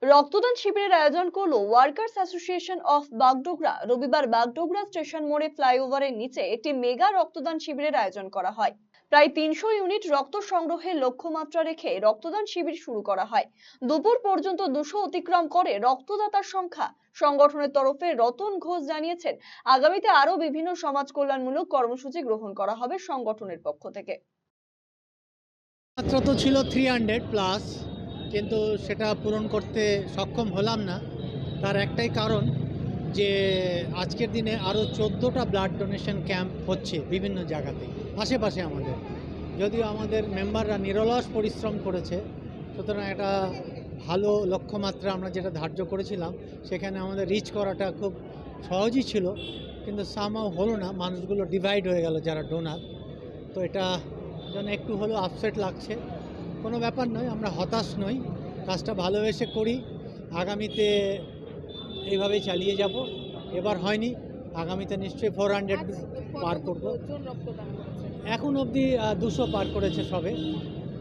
রক্তদান শিবিরের আয়োজন করলো ওয়ার্কার্স অ্যাসোসিয়েশন অফ বাগডোগরা। রবিবার বাগডোগরা স্টেশন মোড়ে ফ্লাইওভারের নিচে একটি মেগা রক্তদান শিবিরের আয়োজন করা হয়। প্রায় 300 ইউনিট রক্ত সংগ্রহের লক্ষ্যমাত্রা রেখে রক্তদান শিবির শুরু করা হয়। দুপুর পর্যন্ত 200 অতিক্রম করে রক্তদাতার সংখ্যা। সংগঠনের তরফে রতন ঘোষ জানিয়েছেন, আগামীতে আরো বিভিন্ন সমাজ কল্যাণমূলক কর্মসূচি গ্রহণ করা হবে সংগঠনের পক্ষ থেকে। মাত্রা তো ছিল 300 প্লাস, কিন্তু সেটা পূরণ করতে সক্ষম হলাম না। তার একটাই কারণ যে আজকের দিনে আরও 14টা ব্লাড ডোনেশন ক্যাম্প হচ্ছে বিভিন্ন জায়গাতে আশেপাশে আমাদের। যদিও আমাদের মেম্বাররা নিরলস পরিশ্রম করেছে, সুতরাং একটা ভালো লক্ষ্যমাত্রা আমরা যেটা ধার্য করেছিলাম সেখানে আমাদের রিচ করাটা খুব সহজই ছিল, কিন্তু সামহাও হলো না। মানুষগুলো ডিভাইড হয়ে গেল যারা ডোনার। তো এটা জন্য একটু হলেও আপসেট লাগছে। কোনো ব্যাপার নয়, আমরা হতাশ নই, কাজটা ভালোবেসে করি। আগামীতে এইভাবেই চালিয়ে যাব। এবার হয়নি, আগামীতে নিশ্চয়ই 400 পার করব। এখন অবধি 200 পার করেছে সবে।